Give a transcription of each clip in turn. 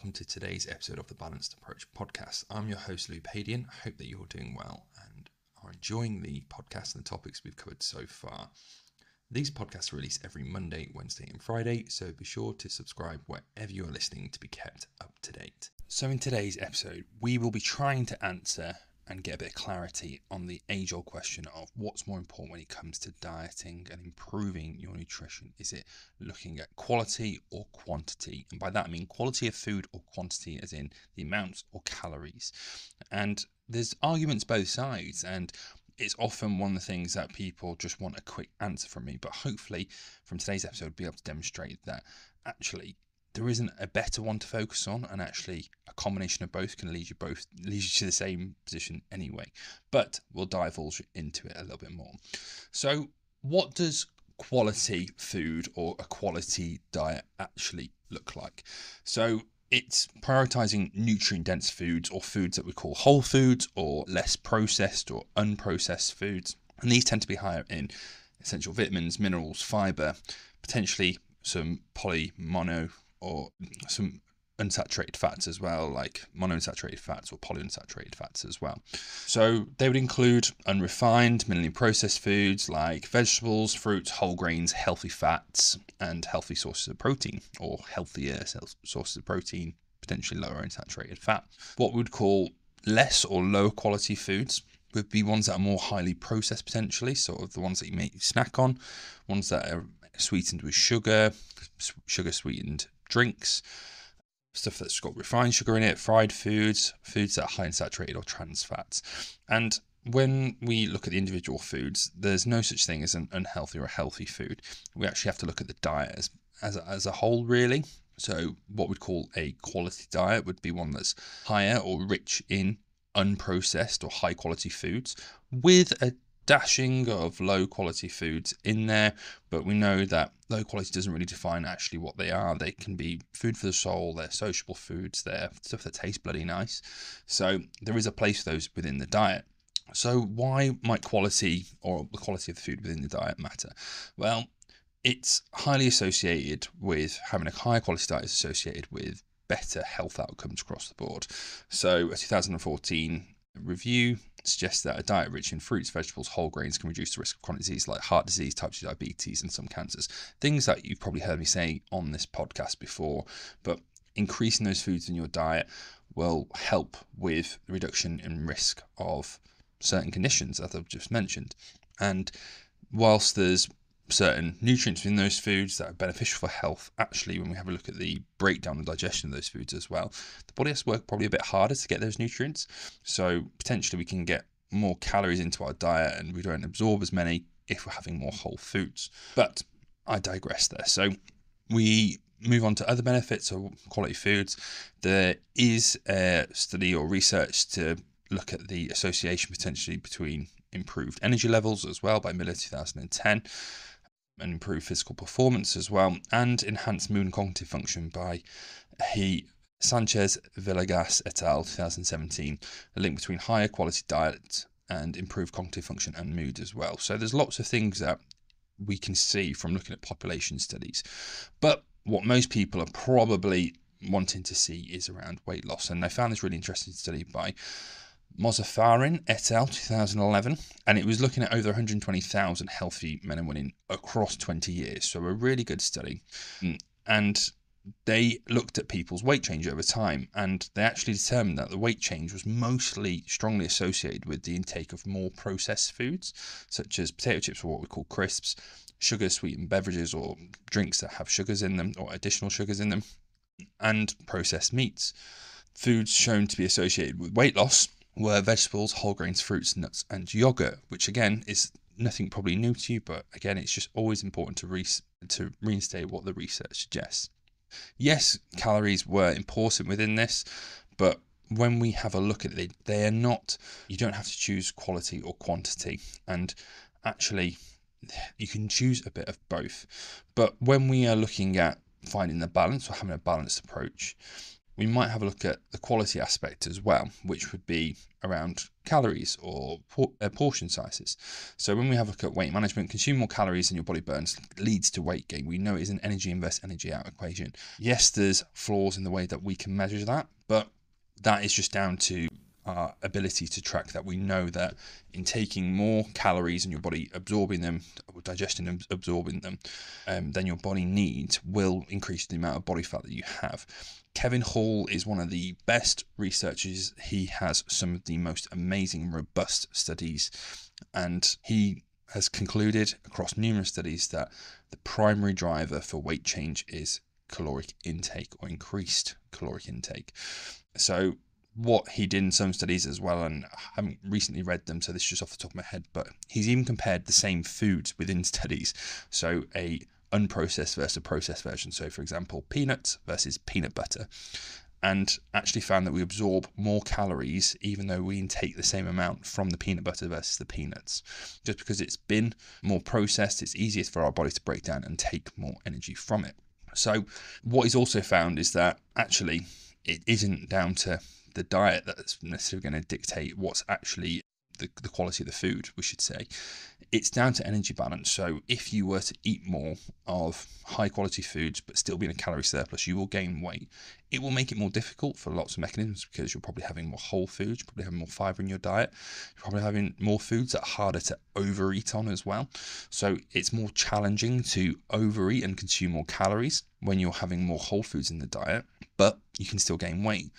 welcome to today's episode of the Balanced Approach podcast. I'm your host, Louis Padian. I hope that you're doing well and are enjoying the podcast and the topics we've covered so far. These podcasts are released every Monday, Wednesday and Friday, so be sure to subscribe wherever you are listening to be kept up to date. So in today's episode, we will be trying to answer and get a bit of clarity on the age-old question of what's more important when it comes to dieting and improving your nutrition. Is it looking at quality or quantity? And by that I mean quality of food or quantity as in the amounts or calories. And there's arguments both sides, and it's often one of the things that people just want a quick answer from me. But hopefully from today's episode, I'll be able to demonstrate that actually there isn't a better one to focus on, and actually a combination of both can lead you to the same position anyway. But we'll divulge into it a little bit more. So what does quality food or a quality diet actually look like? So it's prioritizing nutrient-dense foods, or foods that we call whole foods, or less processed or unprocessed foods. And these tend to be higher in essential vitamins, minerals, fiber, potentially some mono or some unsaturated fats as well, like monounsaturated fats or polyunsaturated fats as well. So they would include unrefined, minimally processed foods like vegetables, fruits, whole grains, healthy fats, and healthy sources of protein, or healthier sources of protein, potentially lower in saturated fat. What we would call less or lower quality foods would be ones that are more highly processed, potentially, sort of the ones that you may snack on, ones that are sweetened with sugar sweetened drinks, stuff that's got refined sugar in it, fried foods that are high in saturated or trans fats. And when we look at the individual foods, there's no such thing as an unhealthy or a healthy food. We actually have to look at the diet as a whole, really. So what we'd call a quality diet would be one that's higher or rich in unprocessed or high quality foods, with a dashing of low quality foods in there. But we know that low quality doesn't really define actually what they are. They can be food for the soul, they're sociable foods, they're stuff that tastes bloody nice. So there is a place for those within the diet. So why might quality or the quality of the food within the diet matter? Well, it's highly associated with having a higher quality diet, is associated with better health outcomes across the board. So a 2014 review suggests that a diet rich in fruits, vegetables, whole grains can reduce the risk of chronic disease like heart disease, type 2 diabetes, and some cancers. Things that you've probably heard me say on this podcast before, but increasing those foods in your diet will help with the reduction in risk of certain conditions, as I've just mentioned. And whilst there's certain nutrients in those foods that are beneficial for health, actually when we have a look at the breakdown and digestion of those foods as well, the body has to work probably a bit harder to get those nutrients. So potentially we can get more calories into our diet and we don't absorb as many if we're having more whole foods. But I digress there. So we move on to other benefits of quality foods. There is a study or research to look at the association potentially between improved energy levels as well by Miller 2010, and improved physical performance as well, and enhanced mood and cognitive function by Sanchez Villegas et al. 2017, a link between higher quality diet and improved cognitive function and mood as well. So there's lots of things that we can see from looking at population studies. But what most people are probably wanting to see is around weight loss. And they found this really interesting study by Mozaffarin et al. 2011, and it was looking at over 120,000 healthy men and women across 20 years. So a really good study. And they looked at people's weight change over time, and they actually determined that the weight change was mostly strongly associated with the intake of more processed foods, such as potato chips, or what we call crisps, sugar sweetened beverages or drinks that have sugars in them or additional sugars in them, and processed meats. Foods shown to be associated with weight loss were vegetables, whole grains, fruits, nuts, and yogurt, which again is nothing probably new to you, but again, it's just always important to reinstate what the research suggests. Yes, calories were important within this, but when we have a look at it, they are not, you don't have to choose quality or quantity, and actually you can choose a bit of both. But when we are looking at finding the balance or having a balanced approach, we might have a look at the quality aspect as well, which would be around calories or portion sizes. So when we have a look at weight management, consume more calories than your body burns leads to weight gain. We know it is an energy in, energy out equation. Yes, there's flaws in the way that we can measure that, but that is just down to our ability to track that. We know that in taking more calories and your body absorbing them, or digesting them, absorbing them, than your body needs will increase the amount of body fat that you have. Kevin Hall is one of the best researchers. He has some of the most amazing, robust studies, and he has concluded across numerous studies that the primary driver for weight change is caloric intake, or increased caloric intake. So what he did in some studies as well, and I haven't recently read them, so this is just off the top of my head, but he's even compared the same foods within studies. So a unprocessed versus a processed version. So for example, peanuts versus peanut butter, and actually found that we absorb more calories even though we intake the same amount from the peanut butter versus the peanuts. Just because it's been more processed, it's easier for our body to break down and take more energy from it. So what he's also found is that actually it isn't down to the diet that's necessarily going to dictate what's actually the quality of the food, we should say. It's down to energy balance. So if you were to eat more of high quality foods but still be in a calorie surplus, you will gain weight. It will make it more difficult for lots of mechanisms, because you're probably having more whole foods, you're probably having more fiber in your diet, you're probably having more foods that are harder to overeat on as well. So it's more challenging to overeat and consume more calories when you're having more whole foods in the diet, but you can still gain weight.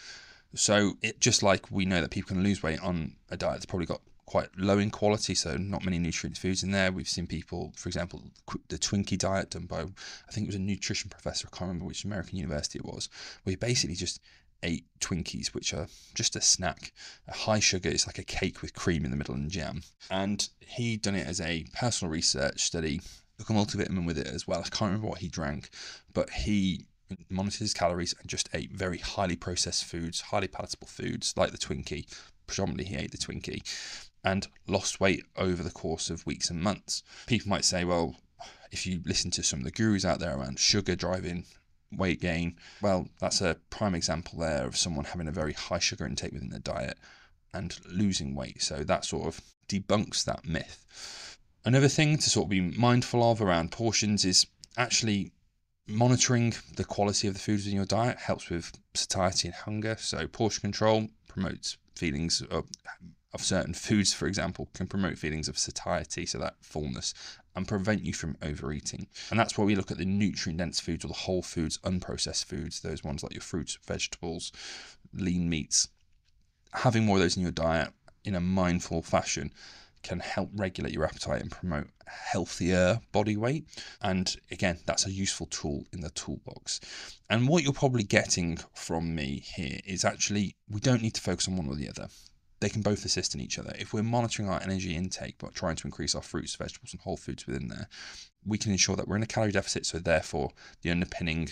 So it just like we know that people can lose weight on a diet that's probably got quite low in quality, so not many nutrient foods in there. We've seen people, for example, the Twinkie diet done by, I think it was a nutrition professor, I can't remember which American university it was, where he basically just ate Twinkies, which are just a snack. A high sugar, it's like a cake with cream in the middle and jam. And he done it as a personal research study, took a multivitamin with it as well. I can't remember what he drank, but he monitored his calories and just ate very highly processed foods, highly palatable foods like the Twinkie. Predominantly he ate the Twinkie, and lost weight over the course of weeks and months. People might say, well, if you listen to some of the gurus out there around sugar driving weight gain, well, that's a prime example there of someone having a very high sugar intake within their diet and losing weight. So that sort of debunks that myth. Another thing to sort of be mindful of around portions is actually monitoring the quality of the foods in your diet helps with satiety and hunger. So portion control promotes feelings of certain foods, for example, can promote feelings of satiety, so that fullness, and prevent you from overeating. And that's why we look at the nutrient-dense foods, or the whole foods, unprocessed foods, those ones like your fruits, vegetables, lean meats. Having more of those in your diet in a mindful fashion can help regulate your appetite and promote healthier body weight. And again, that's a useful tool in the toolbox. And what you're probably getting from me here is actually we don't need to focus on one or the other. They can both assist in each other. If we're monitoring our energy intake but trying to increase our fruits, vegetables and whole foods within there, we can ensure that we're in a calorie deficit. So therefore the underpinning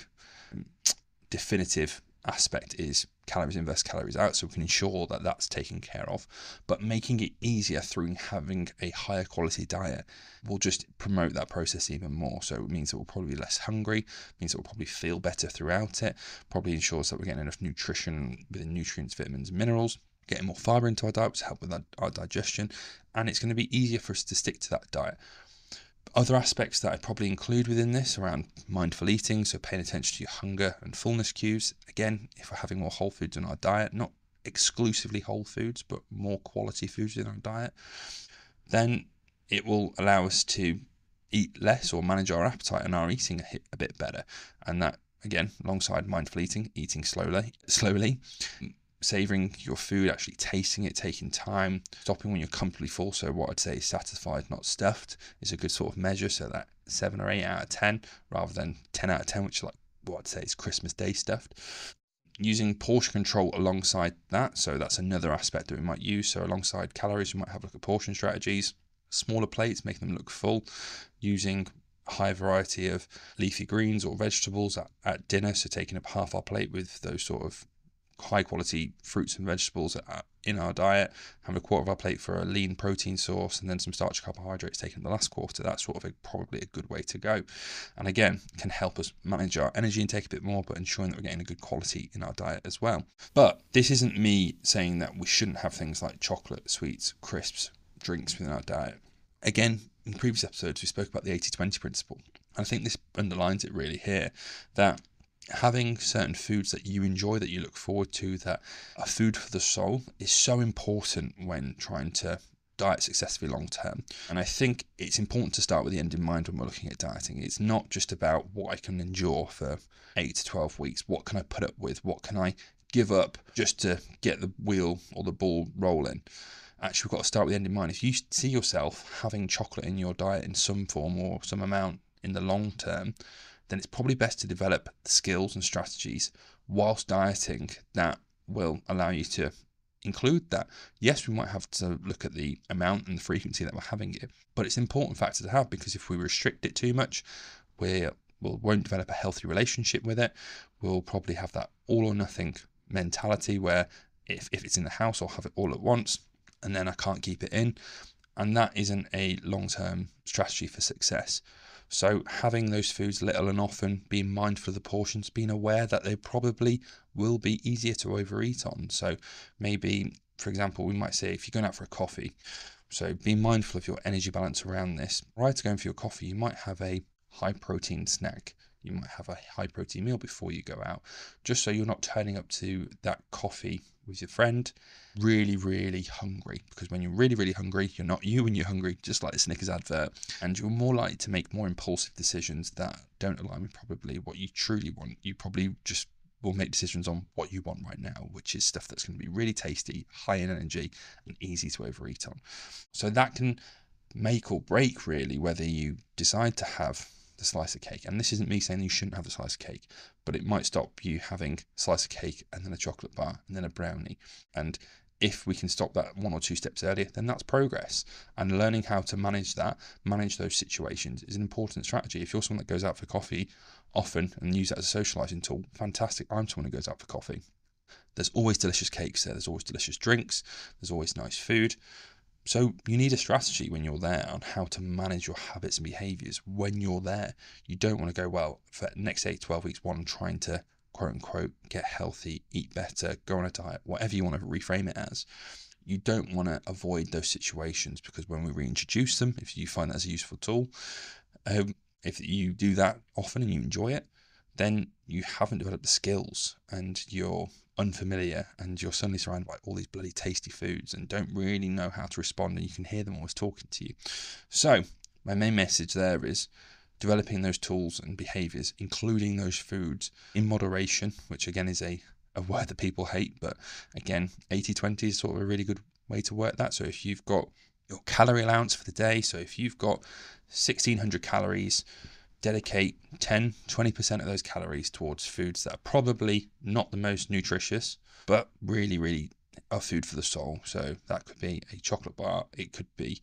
definitive aspect is calories in versus calories out, so we can ensure that that's taken care of. But making it easier through having a higher quality diet will just promote that process even more. So it means that we'll probably be less hungry, means that we'll probably feel better throughout it, probably ensures that we're getting enough nutrition within nutrients, vitamins, minerals, getting more fiber into our diet to help with our digestion, and it's going to be easier for us to stick to that diet. Other aspects that I'd probably include within this around mindful eating, so paying attention to your hunger and fullness cues. Again, if we're having more whole foods in our diet, not exclusively whole foods, but more quality foods in our diet, then it will allow us to eat less or manage our appetite and our eating a bit better. And that, again, alongside mindful eating, eating slowly, savouring your food, actually tasting it, taking time, stopping when you're comfortably full. So what I'd say is satisfied, not stuffed, is a good sort of measure. So that 7 or 8 out of 10 rather than 10 out of 10, which is like what I'd say is Christmas Day stuffed. Using portion control alongside that. So that's another aspect that we might use. So alongside calories, we might have a look at portion strategies, smaller plates, making them look full, using a high variety of leafy greens or vegetables at dinner. So taking up half our plate with those sort of high quality fruits and vegetables in our diet, have a quarter of our plate for a lean protein source, and then some starch carbohydrates taken in the last quarter. That's sort of probably a good way to go. And again, can help us manage our energy intake a bit more, but ensuring that we're getting a good quality in our diet as well. But this isn't me saying that we shouldn't have things like chocolate, sweets, crisps, drinks within our diet. Again, in previous episodes, we spoke about the 80-20 principle. And I think this underlines it really here, that having certain foods that you enjoy, that you look forward to, that are food for the soul, is so important when trying to diet successfully long term. And I think it's important to start with the end in mind when we're looking at dieting. It's not just about what I can endure for 8 to 12 weeks. What can I put up with? What can I give up just to get the wheel or the ball rolling? Actually, we've got to start with the end in mind. If you see yourself having chocolate in your diet in some form or some amount in the long term, then it's probably best to develop the skills and strategies whilst dieting that will allow you to include that. Yes, we might have to look at the amount and the frequency that we're having it, but it's an important factor to have, because if we restrict it too much, we won't develop a healthy relationship with it. We'll probably have that all or nothing mentality where if it's in the house, I'll have it all at once and then I can't keep it in. And that isn't a long-term strategy for success. So having those foods little and often, being mindful of the portions, being aware that they probably will be easier to overeat on. So maybe, for example, we might say if you're going out for a coffee, so be mindful of your energy balance around this. Prior to going for your coffee, you might have a high protein snack. You might have a high protein meal before you go out, just so you're not turning up to that coffee with your friend really, really hungry. Because when you're really, really hungry, you're not you when you're hungry, just like the Snickers advert, and you're more likely to make more impulsive decisions that don't align with probably what you truly want. You probably just will make decisions on what you want right now, which is stuff that's going to be really tasty, high in energy, and easy to overeat on. So that can make or break really whether you decide to have the slice of cake. And this isn't me saying you shouldn't have the slice of cake, but it might stop you having a slice of cake and then a chocolate bar and then a brownie. And if we can stop that 1 or 2 steps earlier, then that's progress. And learning how to manage those situations is an important strategy. If you're someone that goes out for coffee often and use that as a socializing tool, fantastic. I'm someone who goes out for coffee. There's always delicious cakes there. There's always delicious drinks. There's always nice food. So you need a strategy when you're there on how to manage your habits and behaviours when you're there. You don't want to go, well, for the next 8, 12 weeks, I'm trying to, quote unquote, get healthy, eat better, go on a diet, whatever you want to reframe it as. You don't want to avoid those situations, because when we reintroduce them, if you find that as a useful tool, if you do that often and you enjoy it, then you haven't developed the skills and you're unfamiliar and you're suddenly surrounded by all these bloody tasty foods and don't really know how to respond, and you can hear them always talking to you. So my main message there is developing those tools and behaviors, including those foods in moderation, which again is a word that people hate, but again, 80-20 is sort of a really good way to work that. So if you've got your calorie allowance for the day, so if you've got 1600 calories, dedicate 10-20% of those calories towards foods that are probably not the most nutritious, but really, really are food for the soul. So that could be a chocolate bar, it could be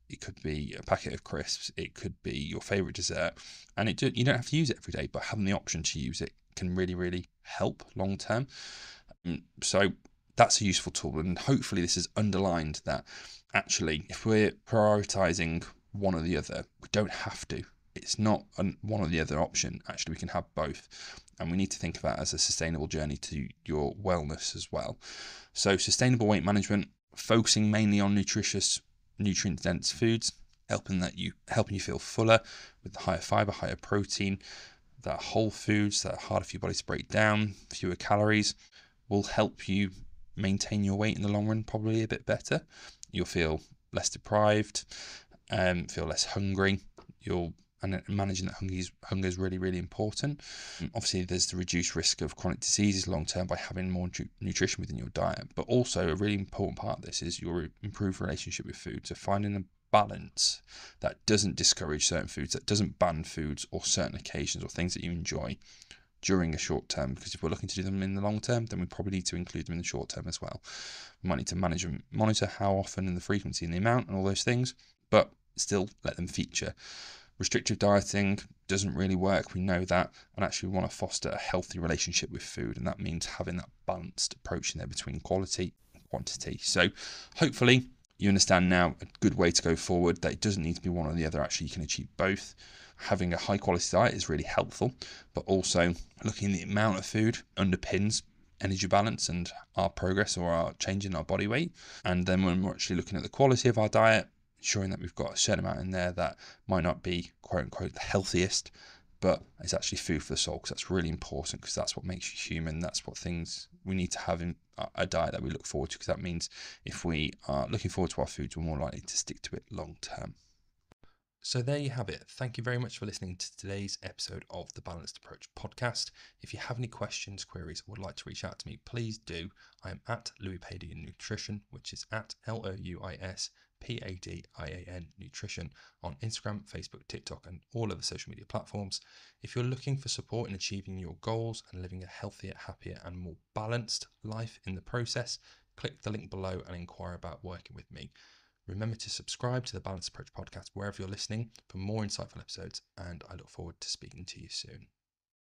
a packet of crisps, it could be your favorite dessert, and you don't have to use it every day, but having the option to use it can really, really help long term. So that's a useful tool, and hopefully this has underlined that actually if we're prioritizing one or the other, we don't have to. It's not one or the other option. Actually, we can have both. And we need to think of that as a sustainable journey to your wellness as well. So sustainable weight management, focusing mainly on nutritious, nutrient-dense foods, helping you feel fuller with the higher fiber, higher protein, that whole foods that are harder for your body to break down, fewer calories, will help you maintain your weight in the long run probably a bit better. You'll feel less deprived, feel less hungry. And managing that hunger is really, really important. Obviously, there's the reduced risk of chronic diseases long term by having more nutrition within your diet. But also, a really important part of this is your improved relationship with food. So finding a balance that doesn't discourage certain foods, that doesn't ban foods or certain occasions or things that you enjoy during a short term. Because if we're looking to do them in the long term, then we probably need to include them in the short term as well. We might need to monitor how often and the frequency and the amount and all those things, but still let them feature. Restrictive dieting doesn't really work, we know that, and actually we want to foster a healthy relationship with food, and that means having that balanced approach in there between quality, quantity. So hopefully you understand now a good way to go forward, that it doesn't need to be one or the other. Actually, you can achieve both. Having a high quality diet is really helpful, but also looking at the amount of food underpins energy balance and our progress or our change in our body weight. And then when we're actually looking at the quality of our diet, ensuring that we've got a certain amount in there that might not be quote unquote the healthiest, but it's actually food for the soul, because that's really important, because that's what makes you human. That's what things we need to have in a diet that we look forward to, because that means if we are looking forward to our foods, we're more likely to stick to it long term. So there you have it. Thank you very much for listening to today's episode of the Balanced Approach podcast. If you have any questions, queries, or would like to reach out to me, please do. I am at Louis Padian Nutrition, which is at LOUISPADIAN Nutrition on Instagram, Facebook, TikTok, and all other social media platforms. If you're looking for support in achieving your goals and living a healthier, happier, and more balanced life in the process, click the link below and inquire about working with me. Remember to subscribe to the Balanced Approach podcast wherever you're listening for more insightful episodes, and I look forward to speaking to you soon.